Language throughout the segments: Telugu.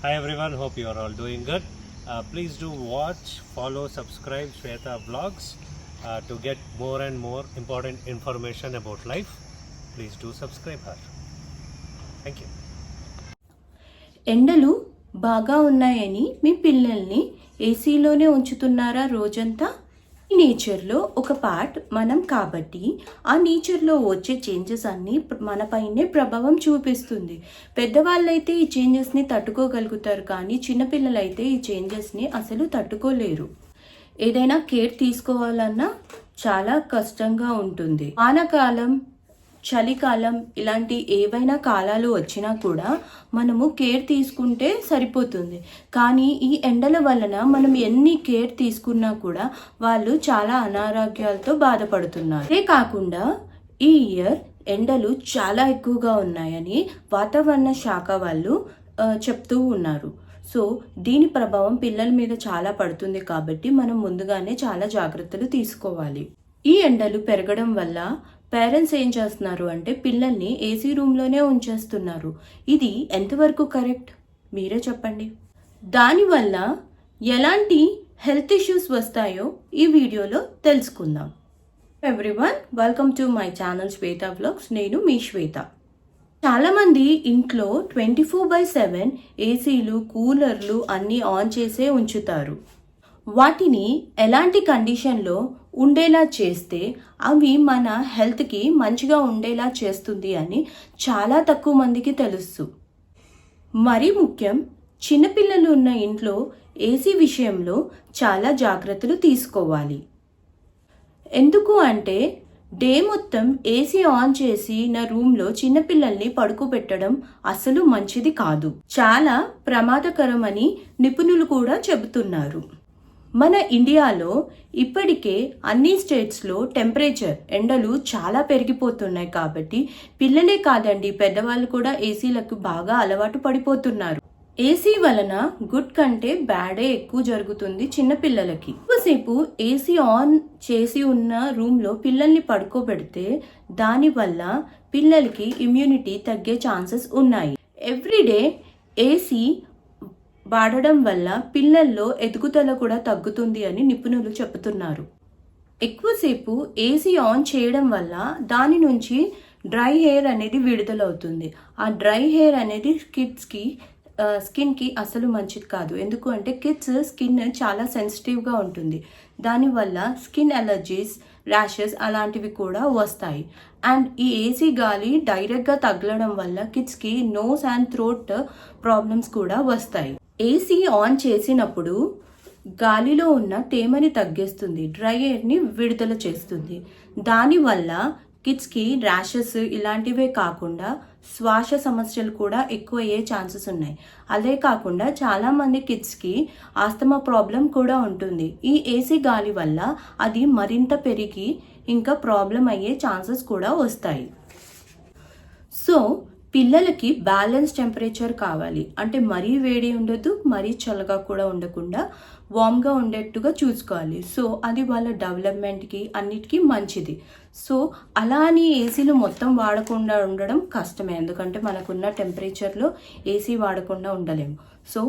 Hi everyone, hope you are all doing good. Please do watch, follow, subscribe Shweta Vlogs to get more and more important information about life. Please do subscribe her. Thank you. ఎండలు బాగా ఉన్నాయని మీ పిల్లల్ని ఏసీలోనే ఉంచుతున్నారా రోజంతా? నేచర్లో ఒక పార్ట్ మనం కాబట్టి ఆ నేచర్లో వచ్చే చేంజెస్ అన్నీ మనపైనే ప్రభావం చూపిస్తుంది. పెద్దవాళ్ళైతే ఈ చేంజెస్ని తట్టుకోగలుగుతారు, కానీ చిన్నపిల్లలైతే ఈ చేంజెస్ని అసలు తట్టుకోలేరు. ఏదైనా కేర్ తీసుకోవాలన్నా చాలా కష్టంగా ఉంటుంది. వానాకాలం, చలికాలం ఇలాంటి ఏవైనా కాలాలు వచ్చినా కూడా మనము కేర్ తీసుకుంటే సరిపోతుంది. కానీ ఈ ఎండల వలన మనం ఎన్ని కేర్ తీసుకున్నా కూడా వాళ్ళు చాలా అనారోగ్యాలతో బాధపడుతున్నారు. అదే కాకుండా ఈ ఇయర్ ఎండలు చాలా ఎక్కువగా ఉన్నాయని వాతావరణ శాఖ వాళ్ళు చెప్తూ ఉన్నారు. సో దీని ప్రభావం పిల్లల మీద చాలా పడుతుంది కాబట్టి మనం ముందుగానే చాలా జాగ్రత్తలు తీసుకోవాలి. ఈ ఎండలు పెరగడం వల్ల పేరెంట్స్ ఏం చేస్తున్నారు అంటే పిల్లల్ని ఏసీ రూమ్లోనే ఉంచేస్తున్నారు. ఇది ఎంతవరకు కరెక్ట్ మీరే చెప్పండి. దానివల్ల ఎలాంటి హెల్త్ ఇష్యూస్ వస్తాయో ఈ వీడియోలో తెలుసుకుందాం. Everyone, welcome to my channel Shweta vlogs. నేను మీ శ్వేత. చాలామంది ఇంట్లో 24/7 ఏసీలు, కూలర్లు అన్నీ ఆన్ చేసే ఉంచుతారు. వాటిని ఎలాంటి కండిషన్లో ఉండేలా చేస్తే అవి మన హెల్త్కి మంచిగా ఉండేలా చేస్తుంది అని చాలా తక్కువ మందికి తెలుసు. మరీ ముఖ్యం, చిన్నపిల్లలు ఉన్న ఇంట్లో ఏసీ విషయంలో చాలా జాగ్రత్తలు తీసుకోవాలి. ఎందుకు అంటే డే మొత్తం ఏసీ ఆన్ చేసి నా రూమ్లో చిన్నపిల్లల్ని పడుకోబెట్టడం అసలు మంచిది కాదు. చాలా ప్రమాదకరమని నిపుణులు కూడా చెబుతున్నారు. మన ఇండియాలో ఇప్పటికే అన్ని స్టేట్స్లో టెంపరేచర్, ఎండలు చాలా పెరిగిపోతున్నాయి కాబట్టి పిల్లలే కాదండి, పెద్దవాళ్ళు కూడా ఏసీలకు బాగా అలవాటు పడిపోతున్నారు. ఏసీ వలన గుడ్ కంటే బ్యాడే ఎక్కువ జరుగుతుంది చిన్నపిల్లలకి. ఎక్కువసేపు ఏసీ ఆన్ చేసి ఉన్న రూమ్లో పిల్లల్ని పడుకోబెడితే దానివల్ల పిల్లలకి ఇమ్యూనిటీ తగ్గే ఛాన్సెస్ ఉన్నాయి. ఎవ్రీడే ఏసీ వాడడం వల్ల పిల్లల్లో ఎదుగుదల కూడా తగ్గుతుంది అని నిపుణులు చెబుతున్నారు. ఎక్కువసేపు ఏసీ ఆన్ చేయడం వల్ల దాని నుంచి డ్రై హెయిర్ అనేది విడుదలవుతుంది. ఆ డ్రై హెయిర్ అనేది స్కిన్కి అసలు మంచిది కాదు. ఎందుకు అంటే కిడ్స్ స్కిన్ చాలా సెన్సిటివ్గా ఉంటుంది. దానివల్ల స్కిన్ అలర్జీస్, ర్యాషెస్ అలాంటివి కూడా వస్తాయి. అండ్ ఈ ఏసీ గాలి డైరెక్ట్గా తగలడం వల్ల కిడ్స్కి నోస్ అండ్ థ్రోట్ ప్రాబ్లమ్స్ కూడా వస్తాయి. ఏసీ ఆన్ చేసినప్పుడు గాలిలో ఉన్న తేమని తగ్గిస్తుంది, డ్రై ఎయిర్ని విడుదల చేస్తుంది. దానివల్ల కిడ్స్కి ర్యాషెస్ ఇలాంటివే కాకుండా శ్వాస సమస్యలు కూడా ఎక్కువ అయ్యే ఛాన్సెస్ ఉన్నాయి. అదే కాకుండా చాలామంది కిడ్స్కి ఆస్తమా ప్రాబ్లం కూడా ఉంటుంది. ఈ ఏసీ గాలి వల్ల అది మరింత పెరిగి ఇంకా ప్రాబ్లం అయ్యే ఛాన్సెస్ కూడా వస్తాయి. సో పిల్లలకి బ్యాలెన్స్ టెంపరేచర్ కావాలి. అంటే మరీ వేడి ఉండదు, మరీ చల్లగా కూడా ఉండకుండా వామ్గా ఉండేట్టుగా చూసుకోవాలి. సో అది వాళ్ళ డెవలప్మెంట్కి అన్నిటికీ మంచిది. సో అలా అని ఏసీలు మొత్తం వాడకుండా ఉండడం కష్టమే, ఎందుకంటే మనకున్న టెంపరేచర్లో ఏసీ వాడకుండా ఉండలేము. సో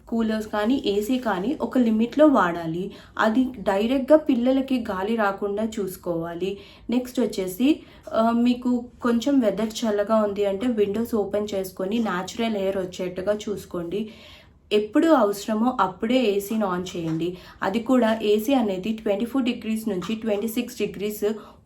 కూలర్స్ కానీ ఏసీ కానీ ఒక లిమిట్లో వాడాలి. అది డైరెక్ట్గా పిల్లలకి గాలి రాకుండా చూసుకోవాలి. నెక్స్ట్ వచ్చేసి మీకు కొంచెం వెదర్ చల్లగా ఉంది అంటే విండోస్ ఓపెన్ చేసుకొని న్యాచురల్ ఎయిర్ వచ్చేట్టుగా చూసుకోండి. ఎప్పుడు అవసరమో అప్పుడే ఏసీని ఆన్ చేయండి. అది కూడా ఏసీ అనేది 24 degrees నుంచి 26 degrees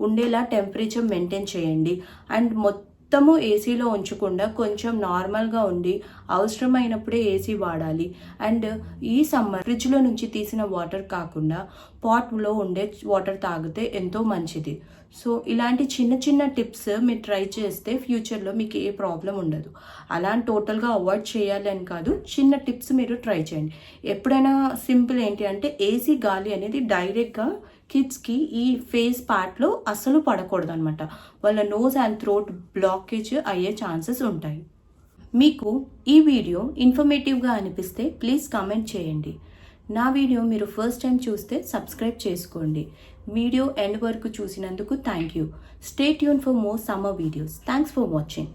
ఉండేలా టెంపరేచర్ మెయింటైన్ చేయండి. అండ్ మొత్తము ఏసీలో ఉంచకుండా కొంచెం నార్మల్గా ఉండి అవసరమైనప్పుడే ఏసీ వాడాలి. అండ్ ఈ సమ్మర్ ఫ్రిడ్జ్లో నుంచి తీసిన వాటర్ కాకుండా పాట్లో ఉండే వాటర్ తాగితే ఎంతో మంచిది. సో ఇలాంటి చిన్న చిన్న టిప్స్ మీరు ట్రై చేస్తే ఫ్యూచర్లో మీకు ఏ ప్రాబ్లం ఉండదు. అలా టోటల్గా అవాయిడ్ చేయాలి అని కాదు, చిన్న టిప్స్ మీరు ట్రై చేయండి. ఎప్పుడైనా సింపుల్ ఏంటి అంటే ఏసీ గాలి అనేది డైరెక్ట్గా కిడ్స్కి ఈ ఫేస్ పార్ట్లో అస్సలు పడకూడదు అనమాట. వాళ్ళ నోస్ అండ్ థ్రోట్ బ్లాకేజ్ అయ్యే ఛాన్సెస్ ఉంటాయి. మీకు ఈ వీడియో ఇన్ఫర్మేటివ్గా అనిపిస్తే ప్లీజ్ కామెంట్ చేయండి. నా వీడియో మీరు ఫస్ట్ టైం చూస్తే సబ్స్క్రైబ్ చేసుకోండి. వీడియో ఎండ్ వరకు చూసినందుకు thank you. Stay tune for more summer videos. Thanks for watching.